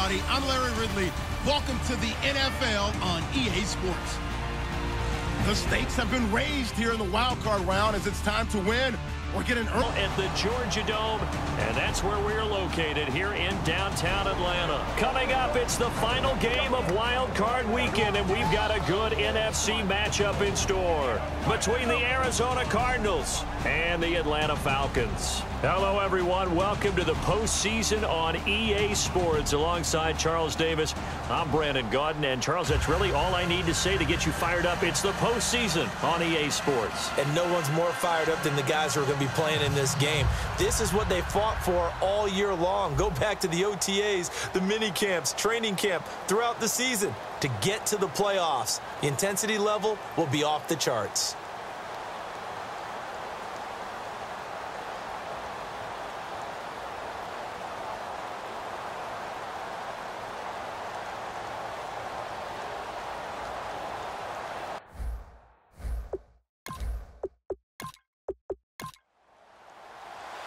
everybody. I'm Larry Ridley. Welcome to the NFL on EA Sports. The stakes have been raised here in the wild card round as it's time to win or get an early. At the Georgia Dome, and that's where we're located here in downtown Atlanta. Coming up, it's the final game of wild card weekend, and we've got a good NFC matchup in store between the Arizona Cardinals and the Atlanta Falcons. Hello, everyone. Welcome to the postseason on EA Sports. Alongside Charles Davis, I'm Brandon Gaudin. And, Charles, that's really all I need to say to get you fired up. It's the postseason on EA Sports. And no one's more fired up than the guys who are going to be playing in this game. This is what they fought for all year long. Go back to the OTAs, the mini camps, training camp, throughout the season to get to the playoffs. The intensity level will be off the charts.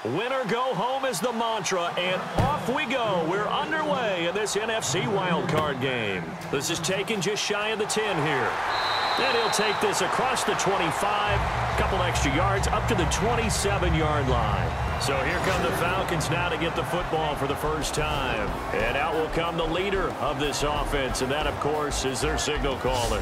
Winner go home is the mantra, and off we go. We're underway in this NFC wildcard game. This is taken just shy of the 10 here. And he'll take this across the 25, a couple extra yards, up to the 27-yard line. So here come the Falcons now to get the football for the first time. And out will come the leader of this offense, and that, of course, is their signal caller.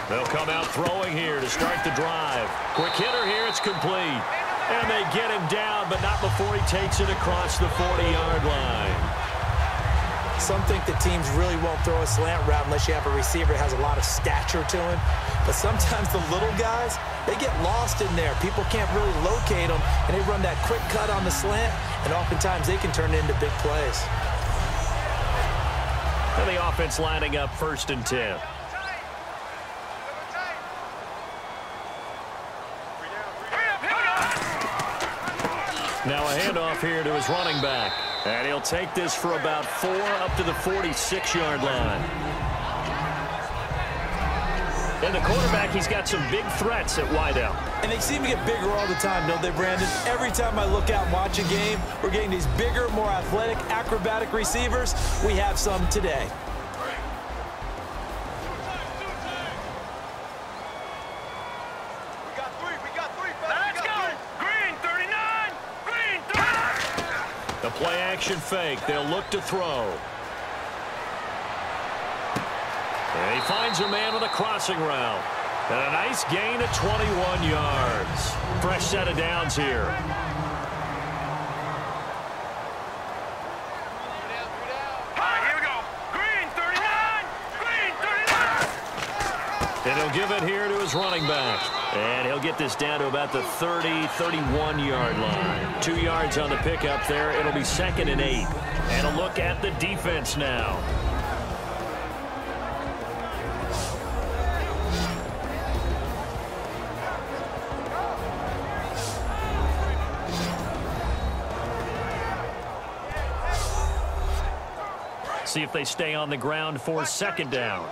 They'll come out throwing here to start the drive. Quick hitter here, it's complete. And they get him down, but not before he takes it across the 40-yard line. Some think the teams really won't throw a slant route unless you have a receiver that has a lot of stature to him. But sometimes the little guys, they get lost in there. People can't really locate them, and they run that quick cut on the slant, and oftentimes they can turn it into big plays. And the offense lining up 1st and 10. Now a handoff here to his running back. And he'll take this for about 4 up to the 46-yard line. And the quarterback, he's got some big threats at wideout. And they seem to get bigger all the time, don't they, Brandon? Every time I look out and watch a game, we're getting these bigger, more athletic, acrobatic receivers. We have some today. The play-action fake. They'll look to throw. And he finds a man with a crossing route. And a nice gain of 21 yards. Fresh set of downs here. Here we go. Green 39. Green 39. And he'll give it here to his running back. And he'll get this down to about the 30, 31-yard line. 2 yards on the pickup there. It'll be 2nd and 8. And a look at the defense now. See if they stay on the ground for 2nd down.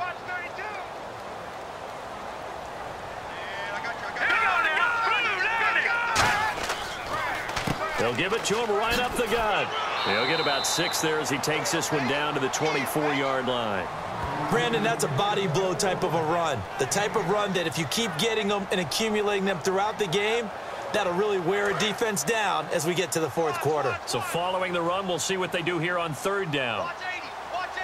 They'll give it to him right up the gut. He'll get about 6 there as he takes this one down to the 24-yard line. Brandon, that's a body blow type of a run. The type of run that if you keep getting them and accumulating them throughout the game, that'll really wear a defense down as we get to the 4th quarter. So following the run, we'll see what they do here on 3rd down. Watch 80. Watch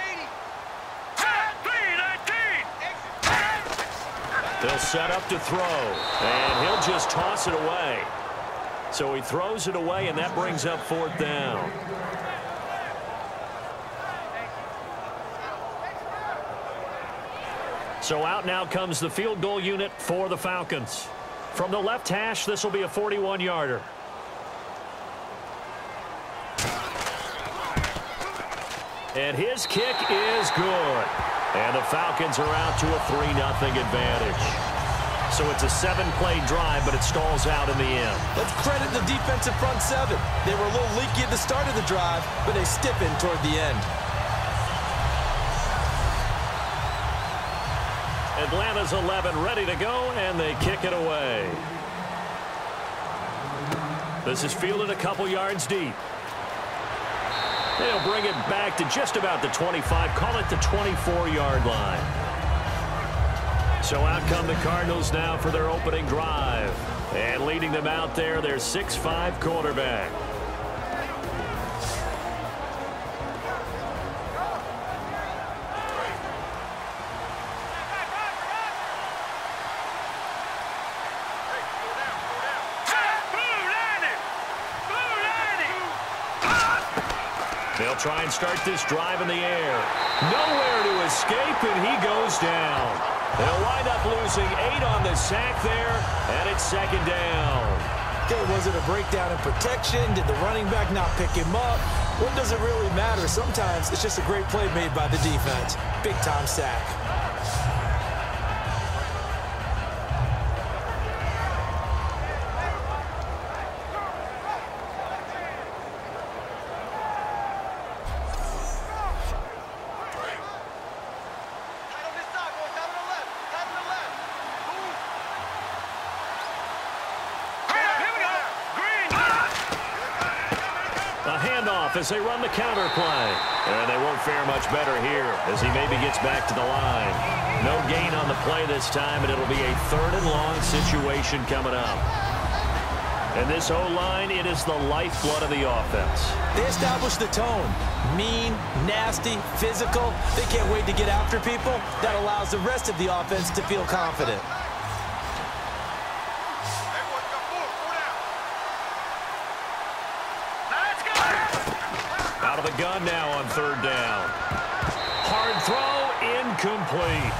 80. They'll set up to throw, and he'll just toss it away. So he throws it away, and that brings up 4th down. So out now comes the field goal unit for the Falcons. From the left hash, this will be a 41-yarder. And his kick is good. And the Falcons are out to a 3-0 advantage. So it's a 7-play drive, but it stalls out in the end. Let's credit the defensive front 7. They were a little leaky at the start of the drive, but they stiffened toward the end. Atlanta's 11 ready to go, and they kick it away. This is fielded a couple yards deep. They'll bring it back to just about the 25, call it the 24-yard line. So out come the Cardinals now for their opening drive. And leading them out there, their 6'5" quarterback. They'll try and start this drive in the air. Nowhere to escape, and he goes down. They'll wind up losing 8 on the sack there, and it's second down. Okay, was it a breakdown in protection? Did the running back not pick him up? What does it really matter? Sometimes it's just a great play made by the defense. Big-time sack. As they run the counter play. And they won't fare much better here as he maybe gets back to the line. No gain on the play this time, and it'll be a 3rd and long situation coming up. And this O-line, it is the lifeblood of the offense. They establish the tone. Mean, nasty, physical. They can't wait to get after people. That allows the rest of the offense to feel confident. Out of the gun now on 3rd down. Hard throw, incomplete.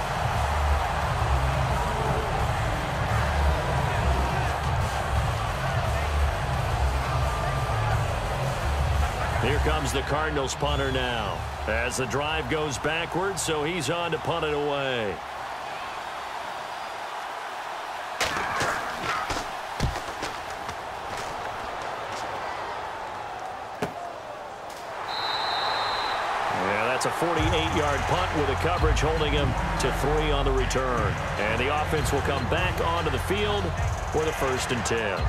Here comes the Cardinals punter now. As the drive goes backwards, so he's on to punt it away. That's a 48-yard punt with a coverage holding him to 3 on the return. And the offense will come back onto the field for the 1st and 10.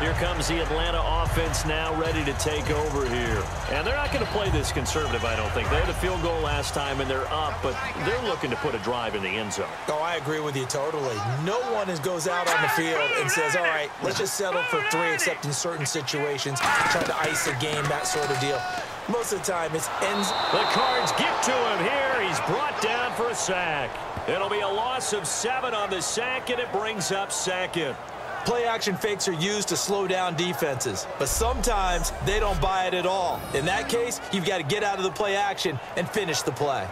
Here comes the Atlanta offense now ready to take over here. And they're not going to play this conservative, I don't think. They had a field goal last time, and they're up, but they're looking to put a drive in the end zone. Oh, I agree with you totally. No one goes out on the field and says, all right, let's just settle for 3, except in certain situations, trying to ice a game, that sort of deal. Most of the time, it's ends. The Cards get to him here. He's brought down for a sack. It'll be a loss of 7 on the sack, and it brings up 2nd. Play-action fakes are used to slow down defenses, but sometimes they don't buy it at all. In that case, you've got to get out of the play-action and finish the play.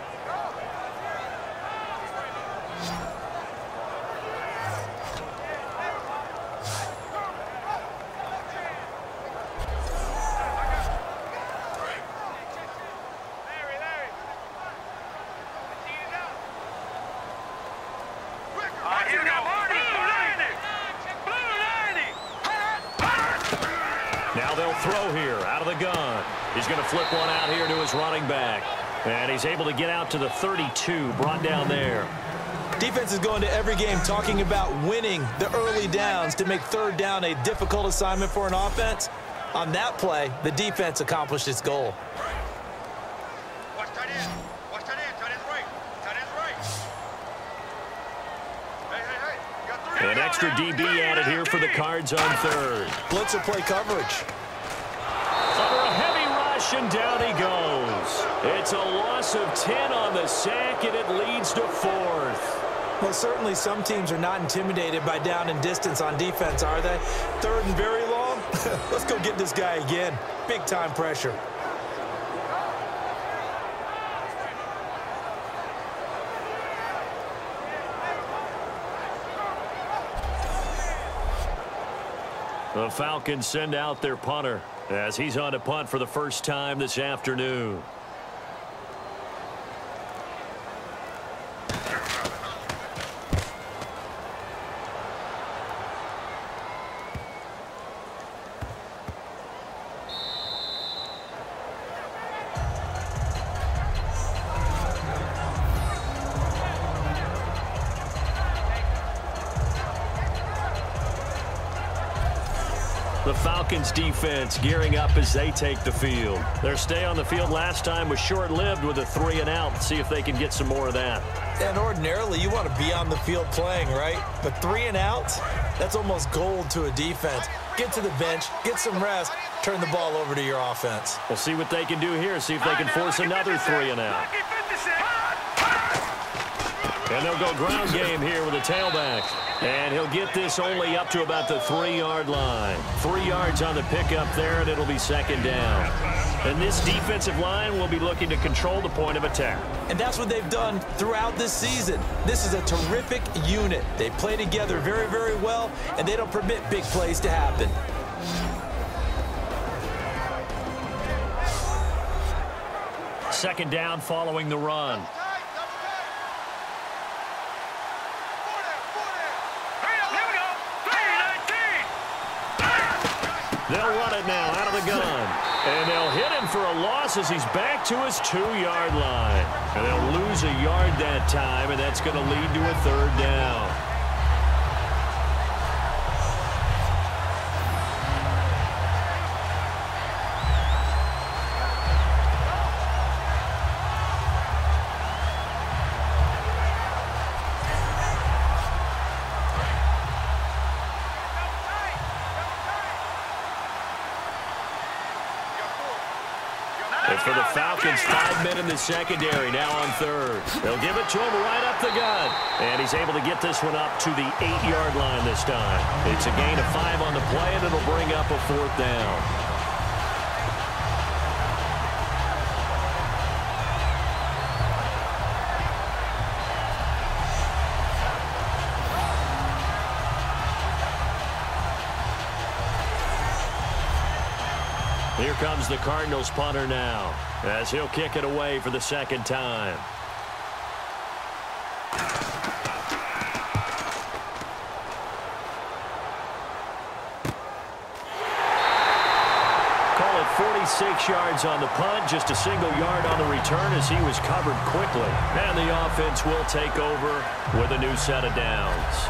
Now they'll throw here out of the gun. He's going to flip one out here to his running back. And he's able to get out to the 32, brought down there. Defense is going to every game talking about winning the early downs to make 3rd down a difficult assignment for an offense. On that play, the defense accomplished its goal. Watch tight end. Watch tight end. Tight end's right. Tight end's right. Hey. You got 3. An extra DB added here for the Cards on 3rd. Blitzer play coverage. Under a heavy rush, and down he goes. It's a loss of 10 on the sack, and it leads to 4th. Well, certainly some teams are not intimidated by down and distance on defense, are they? 3rd and very long? Let's go get this guy again. Big-time pressure. The Falcons send out their punter as he's on to punt for the first time this afternoon. The Falcons defense gearing up as they take the field. Their stay on the field last time was short-lived with a 3-and-out. See if they can get some more of that. And ordinarily, you want to be on the field playing, right? But 3-and-outs, that's almost gold to a defense. Get to the bench, get some rest, turn the ball over to your offense. We'll see what they can do here. See if they can force another 3-and-out. And they'll go ground game here with a tailback. And he'll get this only up to about the 3-yard line. 3 yards on the pickup there, and it'll be second down. And this defensive line will be looking to control the point of attack. And that's what they've done throughout this season. This is a terrific unit. They play together very, very well, and they don't permit big plays to happen. Second down following the run. They'll run it now out of the gun. And they'll hit him for a loss as he's back to his 2-yard line. And they'll lose a yard that time, and that's going to lead to a third down. For the Falcons, 5 men in the secondary now on third. They'll give it to him right up the gut. And he's able to get this one up to the 8-yard line this time. It's a gain of 5 on the play, and it'll bring up a 4th down. Here comes the Cardinals punter now, as he'll kick it away for the second time. Call it 46 yards on the punt, just a single yard on the return as he was covered quickly. And the offense will take over with a new set of downs.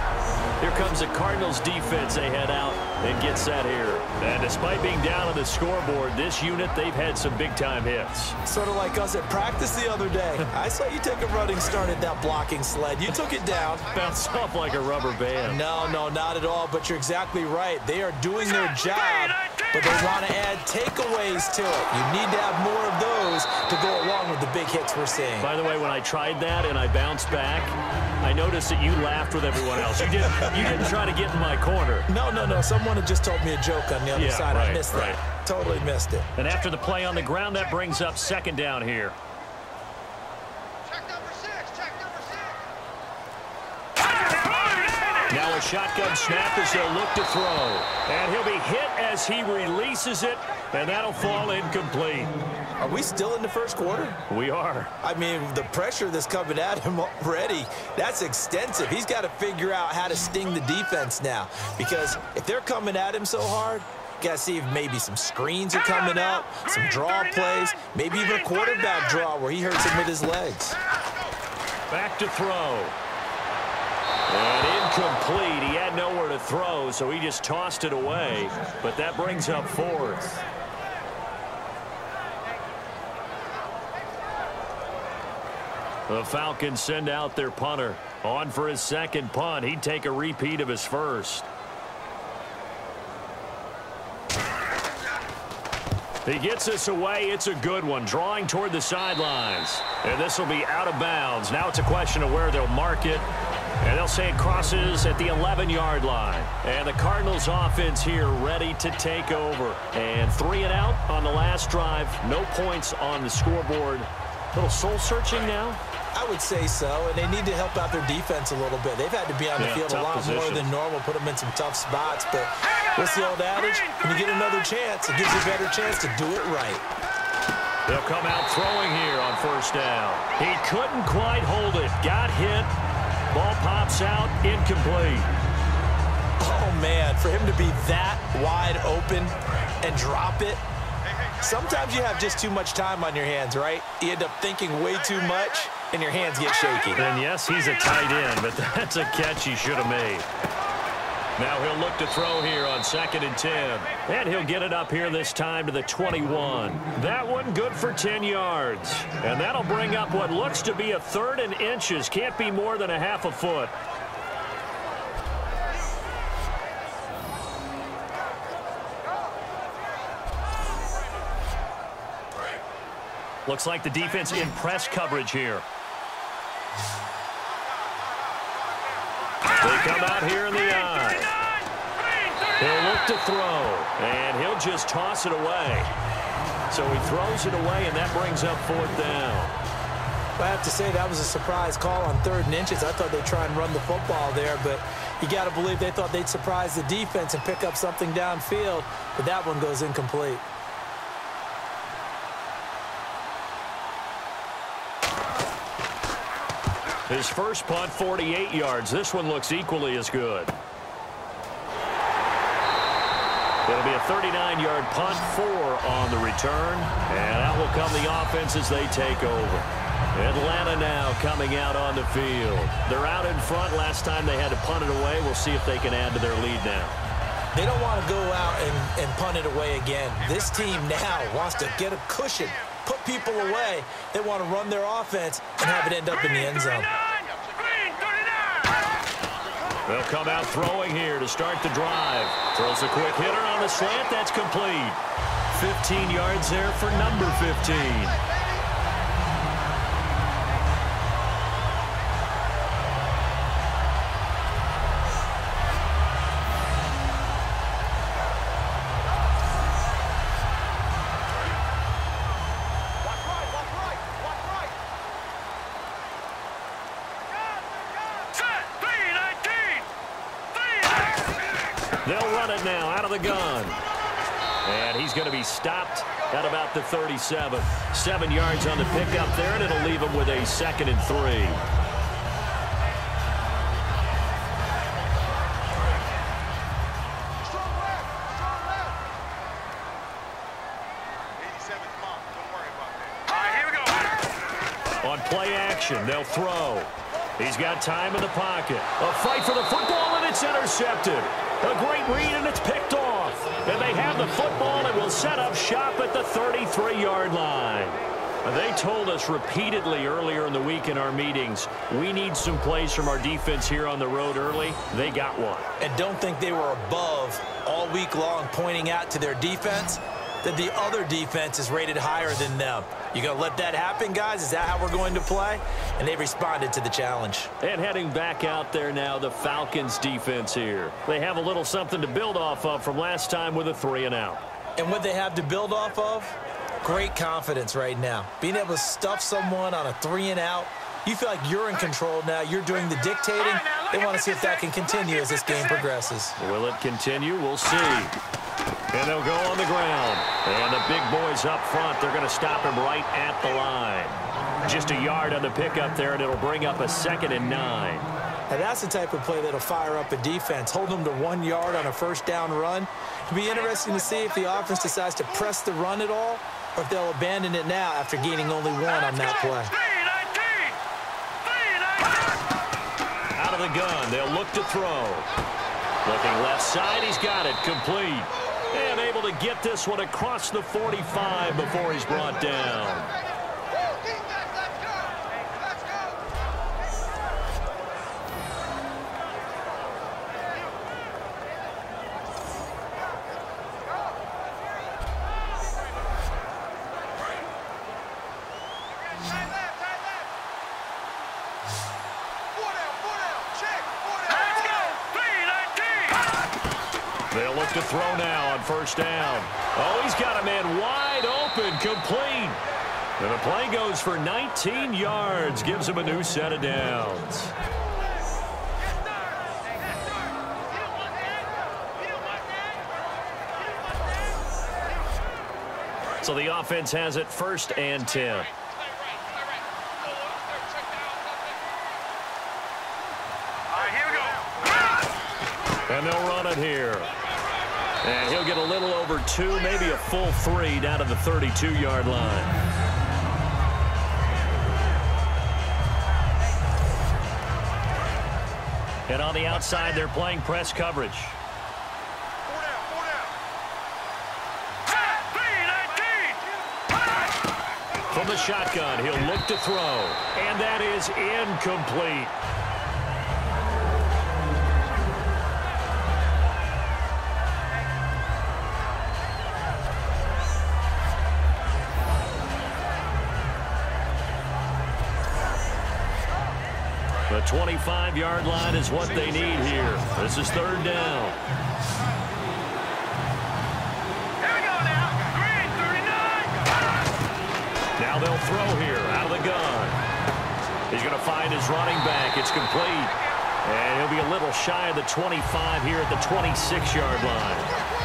Here comes the Cardinals defense. They head out and get set here. And despite being down on the scoreboard, this unit, they've had some big-time hits. Sort of like us at practice the other day. I saw you take a running start at that blocking sled. You took it down. Bounced off like a rubber band. No, not at all, but you're exactly right. They are doing their job, but they want to add takeaways to it. You need to have more of those to go along with the big hits we're seeing. By the way, when I tried that and I bounced back, I noticed that you laughed with everyone else. You didn't try to get in my corner. No. Someone had just told me a joke on the other side. Right, I missed that. Right. Totally missed it. And after the play on the ground, that brings up second down here. Check number 6. Now a shotgun snap as they'll look to throw. And he'll be hit as he releases it, and that'll fall incomplete. Are we still in the first quarter? We are. I mean, the pressure that's coming at him already, that's extensive. He's got to figure out how to sting the defense now. Because if they're coming at him so hard, you got to see if maybe some screens are coming up, some draw plays, maybe even a quarterback draw where he hurts him with his legs. Back to throw. And incomplete. He had nowhere to throw, so he just tossed it away. But that brings up 4th. The Falcons send out their punter. On for his second punt. He'd take a repeat of his first. He gets this away. It's a good one. Drawing toward the sidelines. And this will be out of bounds. Now it's a question of where they'll mark it. And they'll say it crosses at the 11-yard line. And the Cardinals offense here ready to take over. And 3-and-out on the last drive. No points on the scoreboard. A little soul-searching now. I would say so, and they need to help out their defense a little bit. They've had to be on the field a lot more than normal, put them in some tough spots. But what's the old adage? When you get another chance, it gives you a better chance to do it right. They'll come out throwing here on first down. He couldn't quite hold it. Got hit. Ball pops out. Incomplete. Oh, man, for him to be that wide open and drop it, sometimes you have just too much time on your hands, right? You end up thinking way too much, and your hands get shaky. And yes, he's a tight end, but that's a catch he should have made. Now he'll look to throw here on 2nd and 10. And he'll get it up here this time to the 21. That one good for 10 yards. And that'll bring up what looks to be a 3rd and inches. Can't be more than a half a foot. Looks like the defense in press coverage here. They come out here in the eye. He'll look to throw, and he'll just toss it away. So he throws it away, and that brings up 4th down. I have to say that was a surprise call on 3rd and inches. I thought they'd try and run the football there, but you got to believe they thought they'd surprise the defense and pick up something downfield, but that one goes incomplete. His first punt, 48 yards. This one looks equally as good. It'll be a 39-yard punt, 4 on the return, and that will come the offense as they take over. Atlanta now coming out on the field. They're out in front. Last time they had to punt it away. We'll see if they can add to their lead now. They don't want to go out and punt it away again. This team now wants to get a cushion, put people away. They want to run their offense and have it end up in the end zone. They'll come out throwing here to start the drive. Throws a quick hitter on the slant. That's complete. 15 yards there for number 15. They'll run it now out of the gun. And he's going to be stopped at about the 37. 7 yards on the pickup there, and it'll leave him with a 2nd and 3. On play action, they'll throw. He's got time in the pocket. A fight for the football, and it's intercepted. A great read, and it's picked off. And they have the football and will set up shop at the 33-yard line. They told us repeatedly earlier in the week in our meetings, we need some plays from our defense here on the road early. They got one. And don't think they were above all week long pointing out to their defense that the other defense is rated higher than them. You going to let that happen, guys? Is that how we're going to play? And they responded to the challenge. And heading back out there now, the Falcons defense here. They have a little something to build off of from last time with a 3-and-out. And what they have to build off of? Great confidence right now. Being able to stuff someone on a 3-and-out. You feel like you're in control now. You're doing the dictating. They want to see if that can continue as this game progresses. Will it continue? We'll see. And they'll go on the ground. And the big boys up front, they're going to stop him right at the line. Just a yard on the pickup there, and it'll bring up a 2nd and 9. Now that's the type of play that'll fire up a defense. Hold them to 1 yard on a first down run. It'll be interesting to see if the offense decides to press the run at all, or if they'll abandon it now after gaining only 1 on that play. Out of the gun, they'll look to throw. Looking left side, he's got it, complete. And able to get this one across the 45 before he's brought down. They'll look to throw now on first down. Oh, he's got a man wide open, complete. And the play goes for 19 yards, gives him a new set of downs. So the offense has it 1st and 10. And they'll run it here. And he'll get a little over 2, maybe a full 3 down to the 32-yard line. And on the outside, they're playing press coverage. Four down. From the shotgun, he'll look to throw. And that is incomplete. The 25-yard line is what they need here. This is third down. Here we go now. Green, 39. Now they'll throw here out of the gun. He's going to find his running back. It's complete. And he'll be a little shy of the 25 here at the 26-yard line.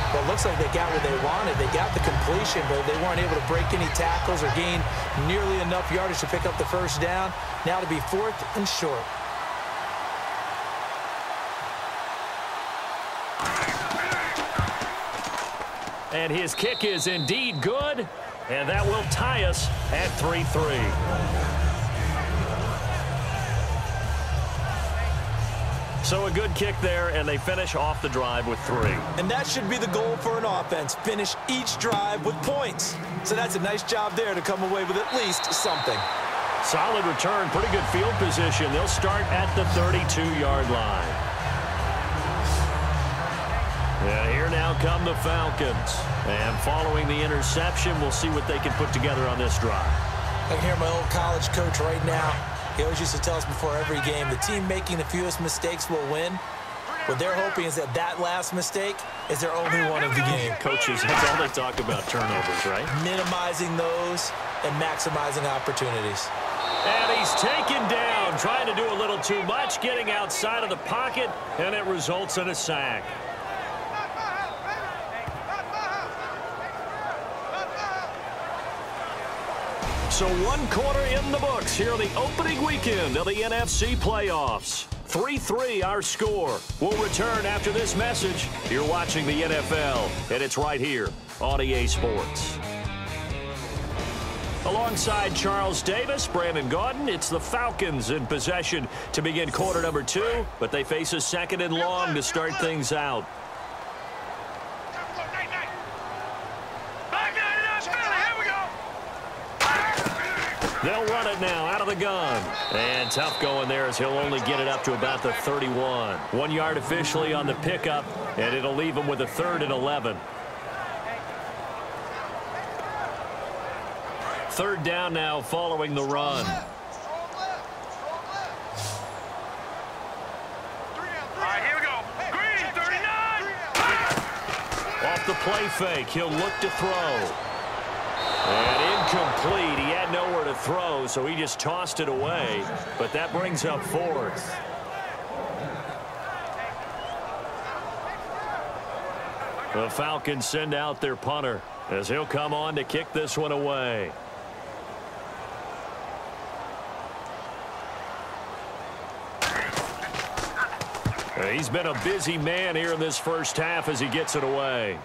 Well, it looks like they got what they wanted. They got the completion, but they weren't able to break any tackles or gain nearly enough yardage to pick up the first down. Now to be 4th and short. And his kick is indeed good, and that will tie us at 3-3. So a good kick there, and they finish off the drive with 3. And that should be the goal for an offense. Finish each drive with points. So that's a nice job there to come away with at least something. Solid return, pretty good field position. They'll start at the 32-yard line. And here now come the Falcons. And following the interception, we'll see what they can put together on this drive. I can hear my old college coach right now. He always used to tell us before every game, the team making the fewest mistakes will win. What they're hoping is that that last mistake is their only one of the game. Coaches, that's all they talk about, turnovers, right? Minimizing those and maximizing opportunities. And he's taken down, trying to do a little too much, getting outside of the pocket, and it results in a sack. So 1 quarter in the books here on the opening weekend of the NFC playoffs. 3-3 our score. We'll return after this message. You're watching the NFL, and it's right here on EA Sports. Alongside Charles Davis, Brandon Gaudin, it's the Falcons in possession to begin quarter number 2, but they face a 2nd and long to start things out. They'll run it now out of the gun. And tough going there as he'll only get it up to about the 31. 1 yard officially on the pickup, and it'll leave him with a 3rd and 11. 3rd down now following the run. All right, here we go. Green, 39. Off the play fake, he'll look to throw. And incomplete. He had nowhere to throw, so he just tossed it away. But that brings up 4th. The Falcons send out their punter as he'll come on to kick this one away. He's been a busy man here in this first half as he gets it away.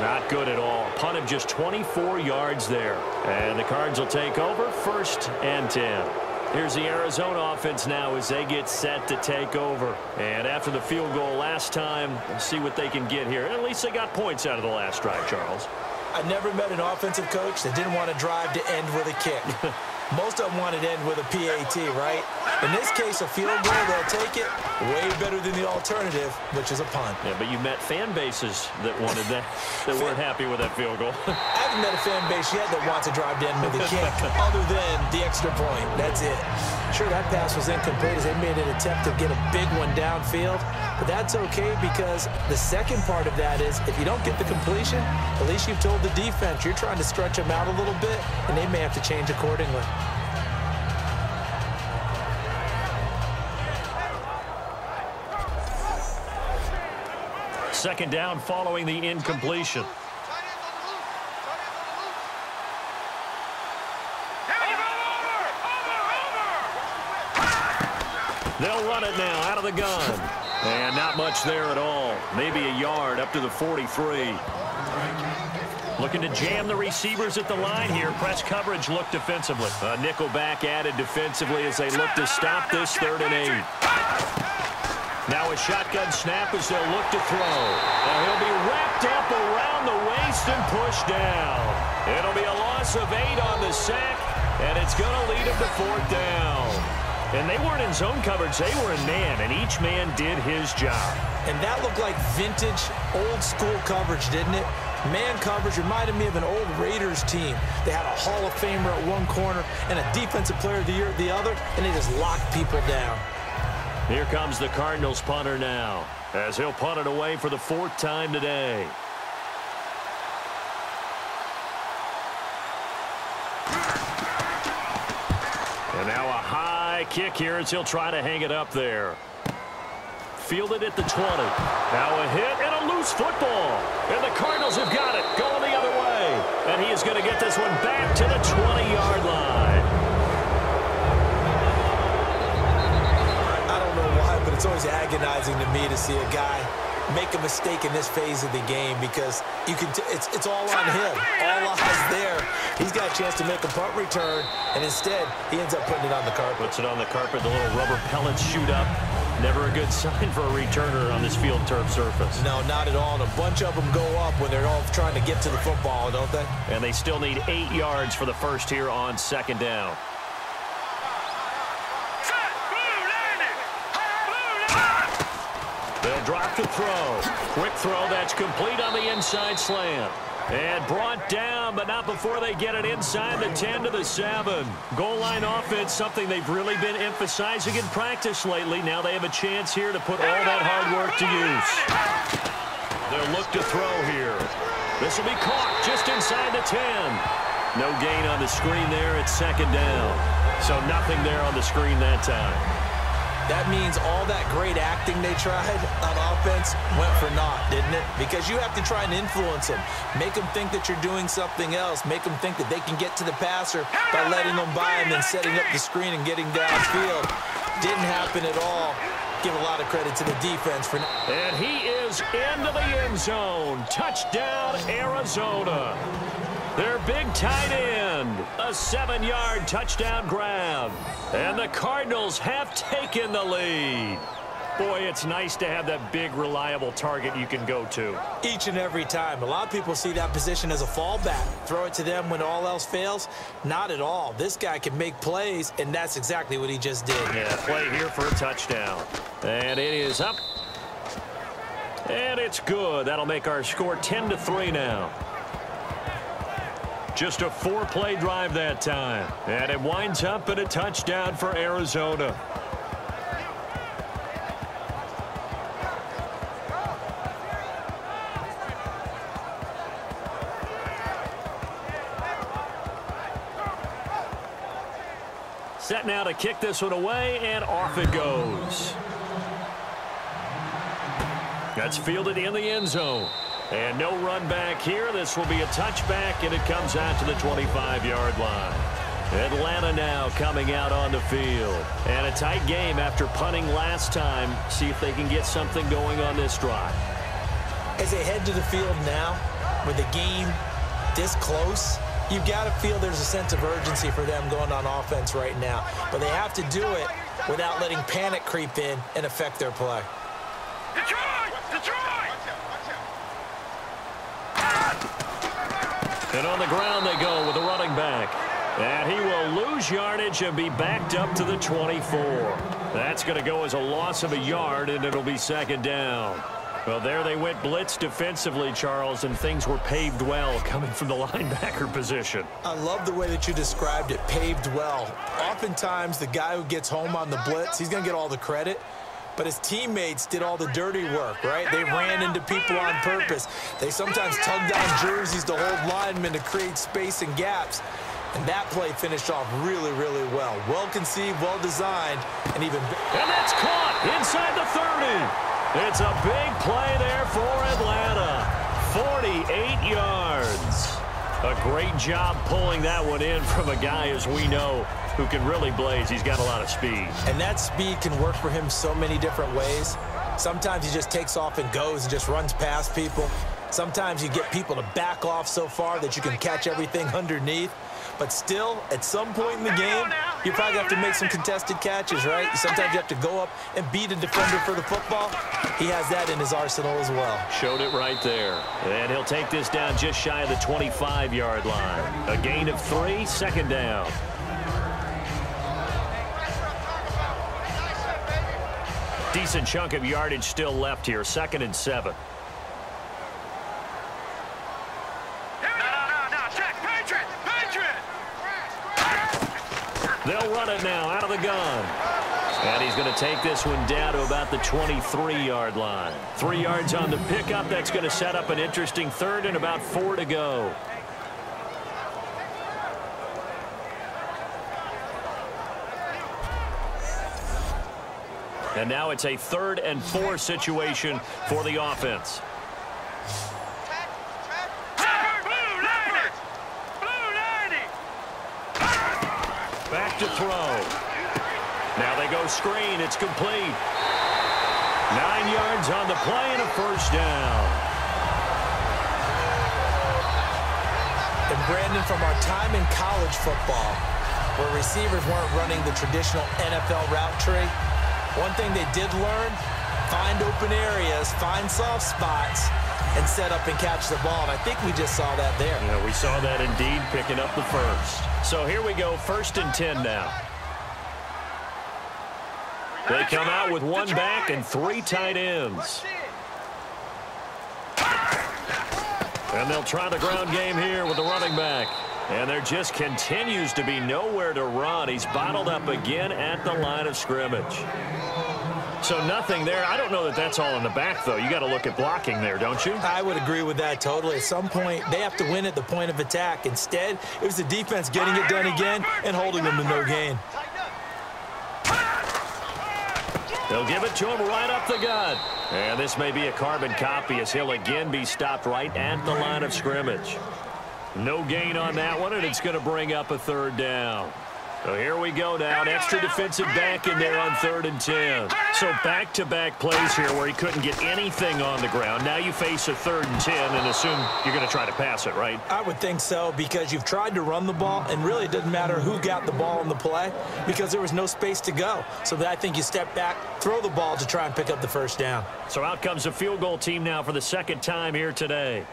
Not good at all. Punt of just 24 yards there. And the Cards will take over 1st and 10. Here's the Arizona offense now as they get set to take over. And after the field goal last time, we'll see what they can get here. At least they got points out of the last drive, Charles. I never met an offensive coach that didn't want to drive to end with a kick. Most of them wanted to end with a PAT, right? In this case, a field goal, they'll take it way better than the alternative, which is a punt. Yeah, but you met fan bases that wanted that, that weren't happy with that field goal. I haven't met a fan base yet that wants to drive to end with a kick, other than the extra point. That's it. Sure, that pass was incomplete as they made an attempt to get a big one downfield, but that's okay because the second part of that is if you don't get the completion, at least you've told the defense you're trying to stretch them out a little bit, and they may have to change accordingly. Second down following the incompletion. They'll run it now out of the gun. And not much there at all. Maybe a yard up to the 43. Looking to jam the receivers at the line here. Press coverage look defensively. A nickel back added defensively as they look to stop this 3rd and 8. Now a shotgun snap as they'll look to throw. And he'll be wrapped up around the waist and pushed down. It'll be a loss of 8 on the sack, and it's going to lead him to 4th down. And they weren't in zone coverage. They were in man, and each man did his job. And that looked like vintage, old-school coverage, didn't it? Man coverage reminded me of an old Raiders team. They had a Hall of Famer at one corner and a Defensive Player of the Year at the other, and they just locked people down. Here comes the Cardinals punter now, as he'll punt it away for the 4th time today. And now a high kick here as he'll try to hang it up there. Fielded at the 20. Now a hit and a loose football. And the Cardinals have got it, going the other way. And he is going to get this one back to the 20-yard line. I don't know why, but it's always agonizing to me to see a guy make a mistake in this phase of the game, because you can it's all on him. All eyes there. He's got a chance to make a punt return, and instead he ends up putting it on the carpet. Puts it on the carpet. The little rubber pellets shoot up. Never a good sign for a returner on this field turf surface. No, not at all. And a bunch of them go up when they're all trying to get to the football, don't they? And they still need 8 yards for the first here on 2nd down. They'll drop the throw. Quick throw that's complete on the inside slant. And brought down, but not before they get it inside the 10 to the 7. Goal line offense, something they've really been emphasizing in practice lately. Now they have a chance here to put all that hard work to use. They'll look to throw here. This will be caught just inside the 10. No gain on the screen there. It's 2nd down. So nothing there on the screen that time. That means all that great acting they tried on offense went for naught, didn't it? Because you have to try and influence them. Make them think that you're doing something else. Make them think that they can get to the passer by letting them by and then setting up the screen and getting downfield. Didn't happen at all. Give a lot of credit to the defense for now. And he is into the end zone. Touchdown, Arizona. Their big tight end, a 7-yard touchdown grab. And the Cardinals have taken the lead. Boy, it's nice to have that big, reliable target you can go to. Each and every time. A lot of people see that position as a fallback. Throw it to them when all else fails. Not at all. This guy can make plays, and that's exactly what he just did. Yeah, play here for a touchdown. And it is up. And it's good. That'll make our score 10-3 now. Just a 4-play drive that time. And it winds up in a touchdown for Arizona. Set now to kick this one away, and off it goes. That's fielded in the end zone. And no run back here. This will be a touchback, and it comes out to the 25-yard line. Atlanta now coming out on the field. And a tight game after punting last time. See if they can get something going on this drive. As they head to the field now, with the game this close, you've got to feel there's a sense of urgency for them going on offense right now. But they have to do it without letting panic creep in and affect their play. And on the ground they go with a running back. And he will lose yardage and be backed up to the 24. That's going to go as a loss of a yard, and it'll be 2nd down. Well, there they went blitz defensively, Charles, and things were paved well coming from the linebacker position. I love the way that you described it, paved well. Oftentimes, the guy who gets home on the blitz, he's going to get all the credit. But his teammates did all the dirty work, right? They ran into people on purpose. They sometimes tugged on jerseys to hold linemen to create space and gaps. And that play finished off really, really well. Well-conceived, well-designed, and even... And that's caught inside the 30. It's a big play there for Atlanta. 48 yards. A great job pulling that one in from a guy, as we know, who can really blaze. He's got a lot of speed. And that speed can work for him so many different ways. Sometimes he just takes off and goes and just runs past people. Sometimes you get people to back off so far that you can catch everything underneath. But still, at some point in the game, you probably have to make some contested catches, right? Sometimes you have to go up and beat a defender for the football. He has that in his arsenal as well. Showed it right there. And he'll take this down just shy of the 25-yard line. A gain of 3, second down. Decent chunk of yardage still left here, 2nd and 7. They'll run it now out of the gun. And he's going to take this one down to about the 23-yard line. 3 yards on the pickup. That's going to set up an interesting 3rd and about 4 to go. And now it's a 3rd and 4 situation for the offense. Back to throw. Now they go screen. It's complete. 9 yards on the play and a first down. And Brandon, from our time in college football, where receivers weren't running the traditional NFL route tree, one thing they did learn, find open areas, find soft spots, and set up and catch the ball. And I think we just saw that there. Yeah, we saw that indeed, picking up the first. So here we go, 1st and 10 now. They come out with 1 back and 3 tight ends. And they'll try the ground game here with the running back. And there just continues to be nowhere to run. He's bottled up again at the line of scrimmage. So nothing there. I don't know that that's all in the back, though. You got to look at blocking there, don't you? I would agree with that totally. At some point, they have to win at the point of attack. Instead, it was the defense getting it done again and holding them to no gain. They'll give it to him right up the gut. And this may be a carbon copy as he'll again be stopped right at the line of scrimmage. No gain on that one, and it's going to bring up a 3rd down. So here we go now. An extra defensive back in there on 3rd and 10. So back-to-back plays here where he couldn't get anything on the ground. Now you face a 3rd and 10 and assume you're going to try to pass it, right? I would think so, because you've tried to run the ball, and really it doesn't matter who got the ball in the play because there was no space to go. So I think you step back, throw the ball to try and pick up the first down. So out comes a field goal team now for the 2nd time here today.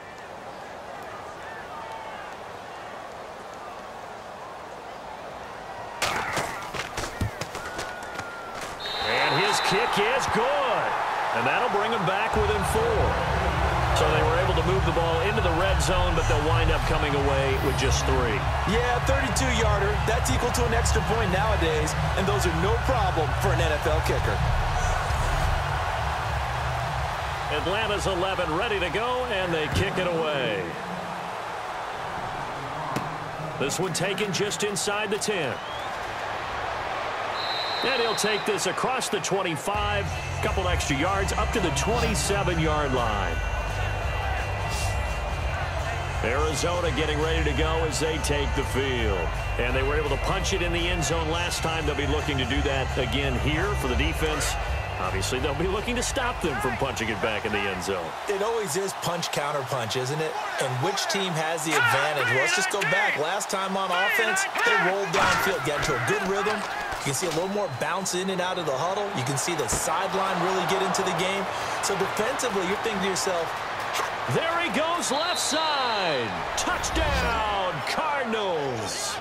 His kick is good, and that'll bring him back within 4. So they were able to move the ball into the red zone, but they'll wind up coming away with just 3. Yeah, 32-yarder. That's equal to an extra point nowadays, and those are no problem for an NFL kicker. Atlanta's 11 ready to go, and they kick it away. This one taken just inside the 10. And he'll take this across the 25, couple extra yards, up to the 27-yard line. Arizona getting ready to go as they take the field. And they were able to punch it in the end zone last time. They'll be looking to do that again here for the defense. Obviously, they'll be looking to stop them from punching it back in the end zone. It always is punch-counter-punch, isn't it? And which team has the advantage? Well, let's just go back. Last time on offense, they rolled downfield, got into a good rhythm. You can see a little more bounce in and out of the huddle. You can see the sideline really get into the game. So defensively, you're thinking to yourself, there he goes left side. Touchdown, Cardinals.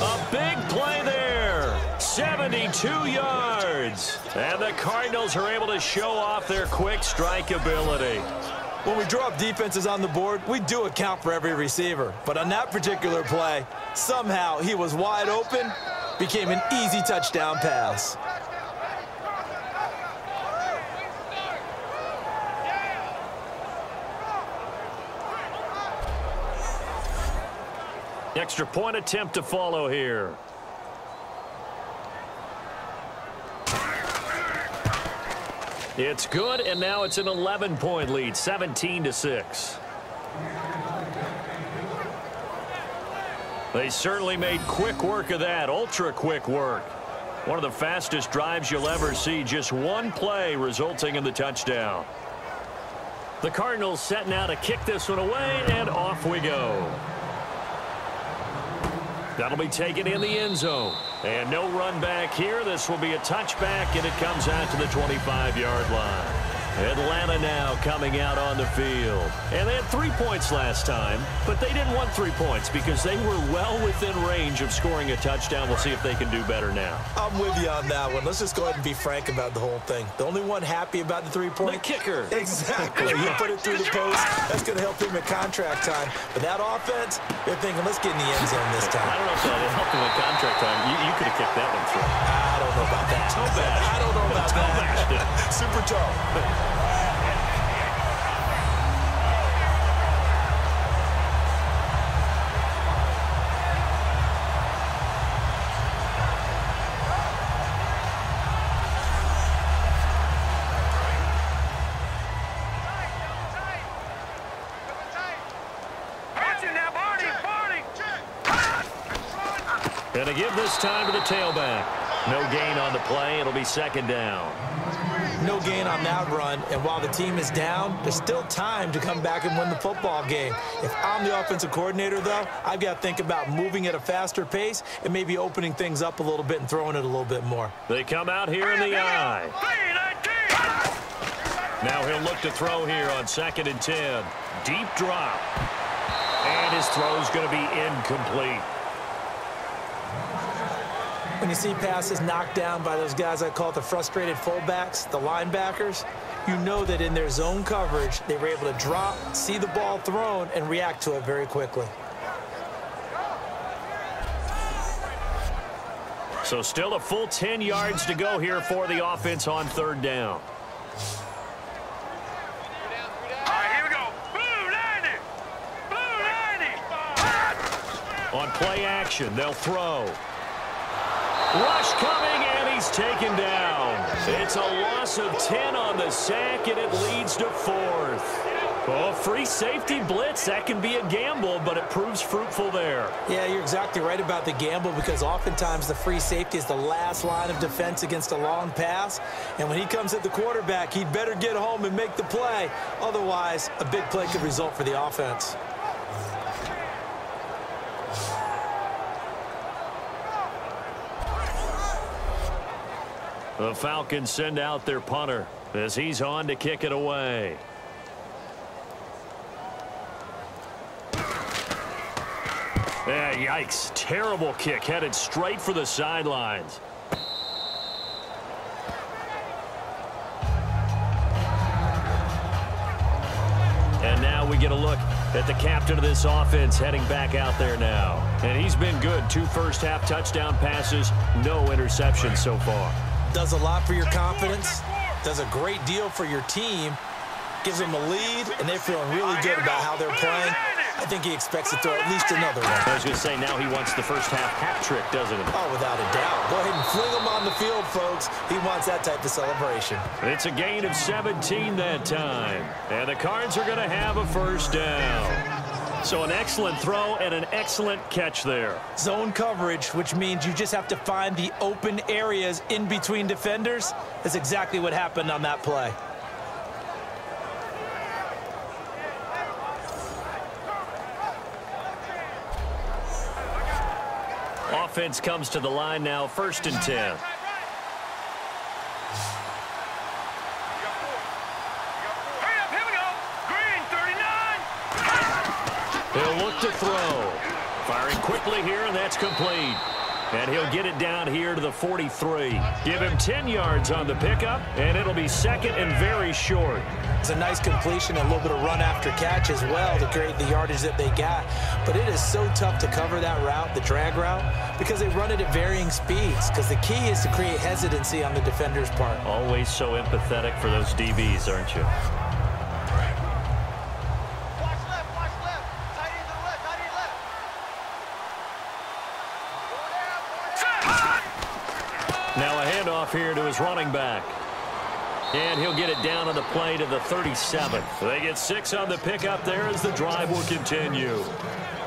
A big play there. 72 yards. And the Cardinals are able to show off their quick strike ability. When we drop defenses on the board, we do account for every receiver. But on that particular play, somehow he was wide open. Became an easy touchdown pass. Extra point attempt to follow here. It's good, and now it's an 11-point lead, 17-6. They certainly made quick work of that, ultra-quick work. One of the fastest drives you'll ever see, just one play resulting in the touchdown. The Cardinals setting out to kick this one away, and off we go. That'll be taken in the end zone. And no run back here. This will be a touchback, and it comes out to the 25-yard line. Atlanta now coming out on the field. And they had 3 points last time, but they didn't want 3 points because they were well within range of scoring a touchdown. We'll see if they can do better now. I'm with you on that one. Let's just go ahead and be frank about the whole thing. The only one happy about the 3-point? The kicker. Exactly. He put it through the post. That's going to help him at contract time. But that offense, they're thinking, let's get in the end zone this time. I don't know if that helped him at contract time. You could have kicked that one through. I don't know about that. Toe bash. I don't know about that. Super toe. And to give this time to the tailback. No gain on the play. It'll be second down. No gain on that run, and while the team is down, there's still time to come back and win the football game. If I'm the offensive coordinator, though, I've got to think about moving at a faster pace and maybe opening things up a little bit and throwing it a little bit more. They come out here in the eye. Now he'll look to throw here on 2nd and 10. Deep drop. And his throw's going to be incomplete. When you see passes knocked down by those guys I call the frustrated fullbacks, the linebackers, you know that in their zone coverage, they were able to drop, see the ball thrown, and react to it very quickly. So still a full 10 yards to go here for the offense on 3rd down. On play action, they'll throw. Rush coming, and he's taken down. It's a loss of 10 on the sack, and it leads to 4th. Oh, free safety blitz, that can be a gamble, but it proves fruitful there. Yeah, you're exactly right about the gamble because oftentimes the free safety is the last line of defense against a long pass. And when he comes at the quarterback, he'd better get home and make the play. Otherwise, a big play could result for the offense. The Falcons send out their punter as he's on to kick it away. Yeah, yikes. Terrible kick headed straight for the sidelines. And now we get a look at the captain of this offense heading back out there now. And he's been good. 2 first-half touchdown passes, no interceptions so far. Does a lot for your confidence, does a great deal for your team, gives them a lead, and they're feeling really good about how they're playing. I think he expects to throw at least another one. I was going to say, now he wants the first-half hat trick, doesn't he? Oh, without a doubt. Go ahead and fling him on the field, folks. He wants that type of celebration. It's a gain of 17 that time. And the Cards are going to have a first down. So an excellent throw and an excellent catch there. Zone coverage, which means you just have to find the open areas in between defenders. That's exactly what happened on that play. Offense comes to the line now, 1st and 10. He'll look to throw. Firing quickly here, and that's complete. And he'll get it down here to the 43. Give him 10 yards on the pickup, and it'll be 2nd and very short. It's a nice completion and a little bit of run after catch as well to create the yardage that they got. But it is so tough to cover that route, the drag route, because they run it at varying speeds. Because the key is to create hesitancy on the defender's part. Always so empathetic for those DBs, aren't you? Now a handoff here to his running back. And he'll get it down on the play to the 37th. They get 6 on the pickup there as the drive will continue.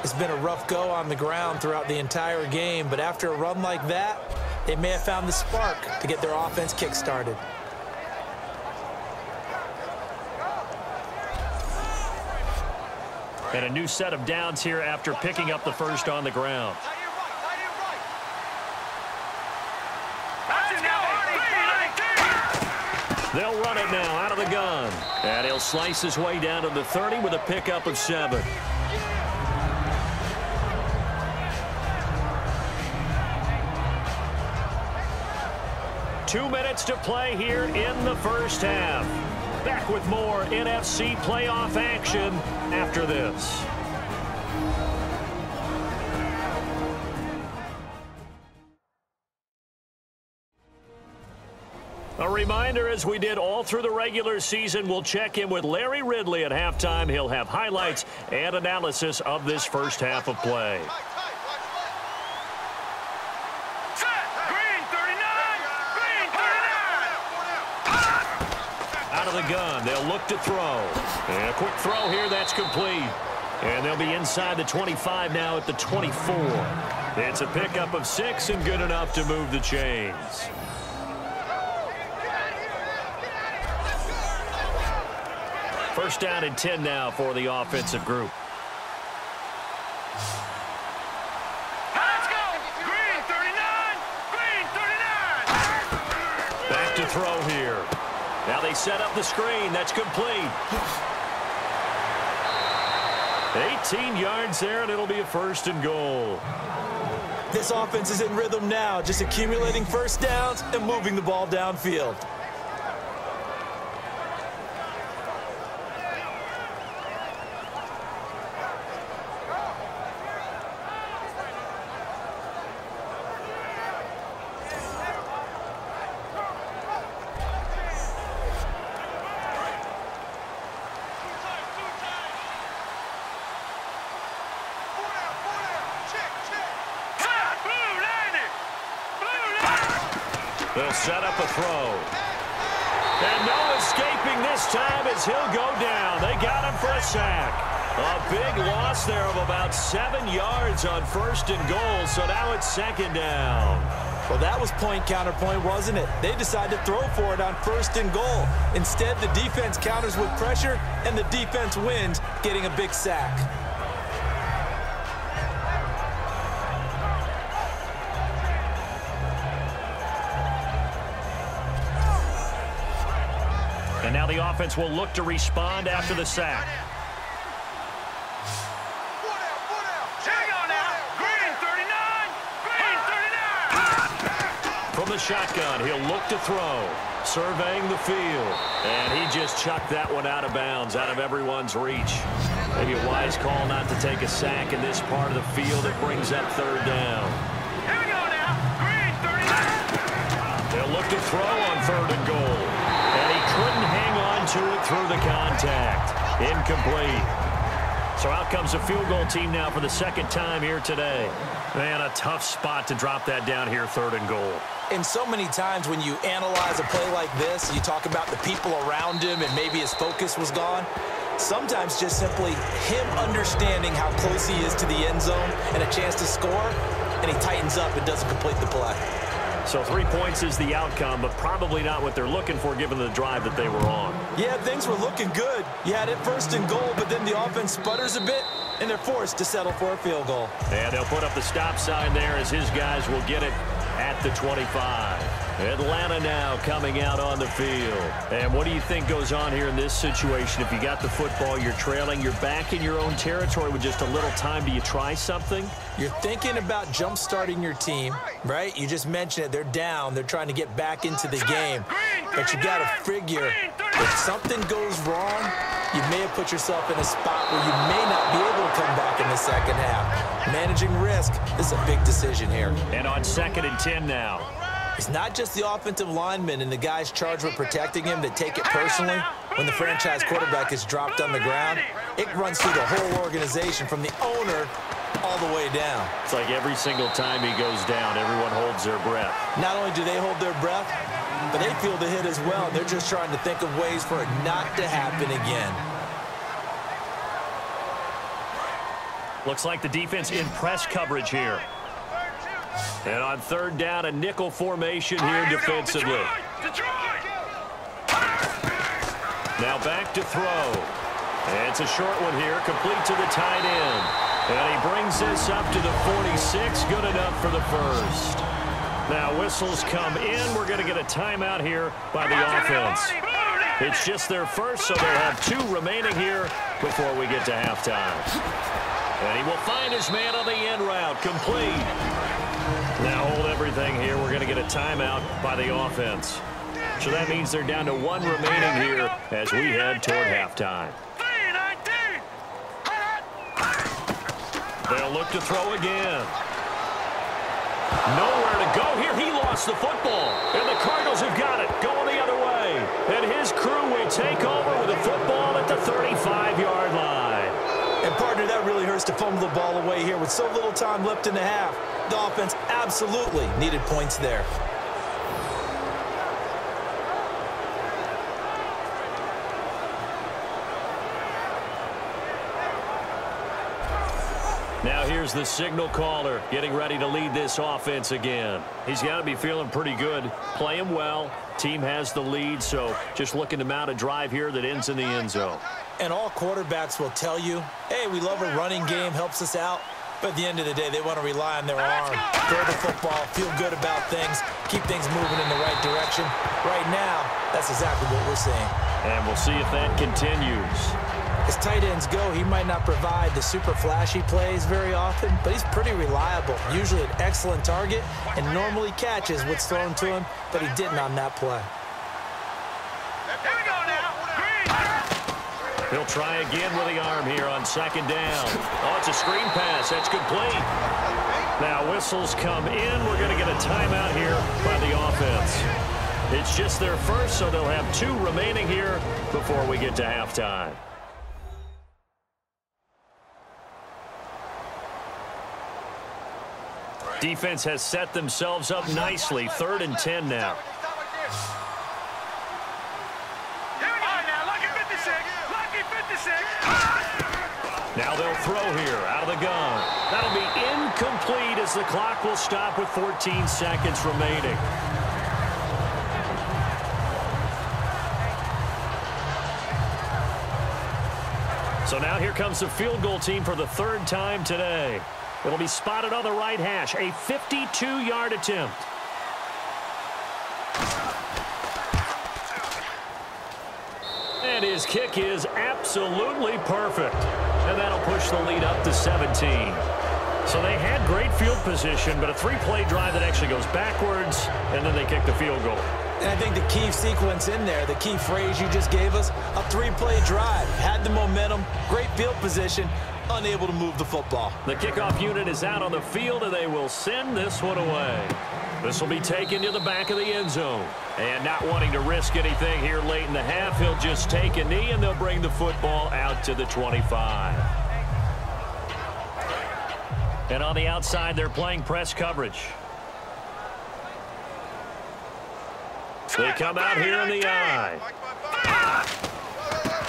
It's been a rough go on the ground throughout the entire game, but after a run like that, they may have found the spark to get their offense kick-started. And a new set of downs here after picking up the first on the ground. They'll run it now out of the gun. And he'll slice his way down to the 30 with a pickup of 7. Two minutes to play here in the first half. Back with more NFC playoff action after this. A reminder, as we did all through the regular season, we'll check in with Larry Ridley at halftime. He'll have highlights and analysis of this first half of play. Out of the gun, they'll look to throw. And a quick throw here, that's complete. And they'll be inside the 25 now at the 24. It's a pickup of 6 and good enough to move the chains. First down and 10 now for the offensive group. Let's go! Green 39! Green 39! Back to throw here. Now they set up the screen. That's complete. 18 yards there, and it'll be a first and goal. This offense is in rhythm now, just accumulating first downs and moving the ball downfield. They'll set up a throw. And no escaping this time as he'll go down. They got him for a sack. A big loss there of about 7 yards on first and goal, so now it's second down. Well, that was point counterpoint, wasn't it? They decided to throw for it on first and goal. Instead, the defense counters with pressure, and the defense wins, getting a big sack. And now the offense will look to respond after the sack. Hang on now! Green 39! Green 39! From the shotgun, he'll look to throw. Surveying the field. And he just chucked that one out of bounds, out of everyone's reach. Maybe a wise call not to take a sack in this part of the field that brings up third down. Here we go now! Green 39! They'll look to throw on third and goal. And he couldn't hang on to it through the contact. Incomplete. So out comes a field goal team now for the second time here today. Man, a tough spot to drop that down here, third and goal. And so many times when you analyze a play like this, you talk about the people around him and maybe his focus was gone. Sometimes just simply him understanding how close he is to the end zone and a chance to score, and he tightens up and doesn't complete the play. So 3 points is the outcome, but probably not what they're looking for given the drive that they were on. Yeah, things were looking good. You had it first and goal, but then the offense sputters a bit, and they're forced to settle for a field goal. And they'll put up the stop sign there as his guys will get it at the 25. Atlanta now coming out on the field. And what do you think goes on here in this situation? If you got the football, you're trailing, you're back in your own territory with just a little time. Do you try something? You're thinking about jump-starting your team, right? You just mentioned it. They're down. They're trying to get back into the game. But you got to figure, if something goes wrong, you may have put yourself in a spot where you may not be able to come back in the second half. Managing risk is a big decision here. And on 2nd and 10 now. It's not just the offensive linemen and the guys charged with protecting him that take it personally. When the franchise quarterback is dropped on the ground, it runs through the whole organization from the owner all the way down. It's like every single time he goes down, everyone holds their breath. Not only do they hold their breath, but they feel the hit as well. They're just trying to think of ways for it not to happen again. Looks like the defense in press coverage here. And on third down, a nickel formation here defensively. Detroit! Now back to throw. It's a short one here, complete to the tight end. And he brings this up to the 46, good enough for the first. Now whistles come in. We're going to get a timeout here by the offense. It's just their first, so they'll have 2 remaining here before we get to halftime. And he will find his man on the end route, complete. Now hold everything here. We're going to get a timeout by the offense. So that means they're down to 1 remaining here as we head toward halftime. They'll look to throw again. Nowhere to go here. He lost the football. And the Cardinals have got it. Going the other way. And his crew will take over with the football at the 35-yard line. And, partner, that really hurts to fumble the ball away here with so little time left in the half. The offense absolutely needed points there. Now here's the signal caller getting ready to lead this offense again. He's got to be feeling pretty good, playing well. Team has the lead, so just looking to mount a drive here that ends in the end zone. And all quarterbacks will tell you, hey, we love a running game, helps us out. But at the end of the day, they want to rely on their arm, throw the football, feel good about things, keep things moving in the right direction. Right now, that's exactly what we're seeing. And we'll see if that continues. As tight ends go, he might not provide the super flashy plays very often, but he's pretty reliable, usually an excellent target, and normally catches what's thrown to him, but he didn't on that play. Here we go now. He'll try again with the arm here on 2nd down. Oh, it's a screen pass. That's complete. Now whistles come in. We're going to get a timeout here by the offense. It's just their first, so they'll have 2 remaining here before we get to halftime. Defense has set themselves up nicely. 3rd and 10 now. Now they'll throw here out of the gun. That'll be incomplete as the clock will stop with 14 seconds remaining. So now here comes the field goal team for the 3rd time today. It'll be spotted on the right hash, a 52-yard attempt. And his kick is absolutely perfect. And that'll push the lead up to 17. So they had great field position, but a 3-play drive that actually goes backwards, and then they kick the field goal. And I think the key sequence in there, the key phrase you just gave us, a 3-play drive. Had the momentum, great field position, unable to move the football. The kickoff unit is out on the field, and they will send this one away. This will be taken to the back of the end zone. And not wanting to risk anything here late in the half, he'll just take a knee, and they'll bring the football out to the 25. And on the outside, they're playing press coverage. They come out here in the eye.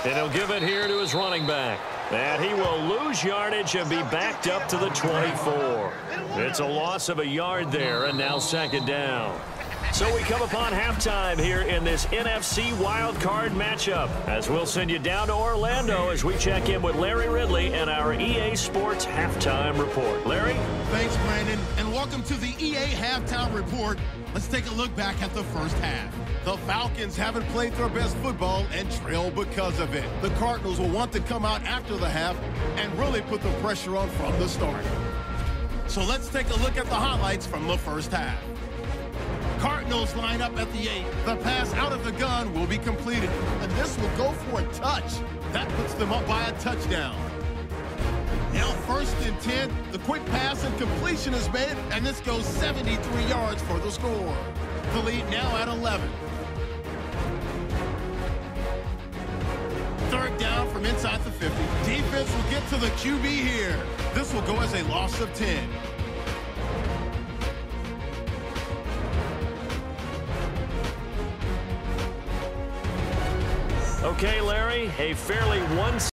And he'll give it here to his running back. And he will lose yardage and be backed up to the 24. It's a loss of a yard there, and now 2nd down. So we come upon halftime here in this NFC wild card matchup, as we'll send you down to Orlando as we check in with Larry Ridley and our EA Sports Halftime Report. Larry? Thanks, Brandon, and welcome to the EA Halftime Report. Let's take a look back at the first half. The Falcons haven't played their best football and trail because of it. The Cardinals will want to come out after the half and really put the pressure on from the start. So let's take a look at the highlights from the first half. Cardinals line up at the 8. The pass out of the gun will be completed, and this will go for a touch. That puts them up by a touchdown. Now 1st and 10, the quick pass and completion is made, and this goes 73 yards for the score. The lead now at 11. 3rd down from inside the 50. Defense will get to the QB here. This will go as a loss of 10. Okay, Larry, a fairly one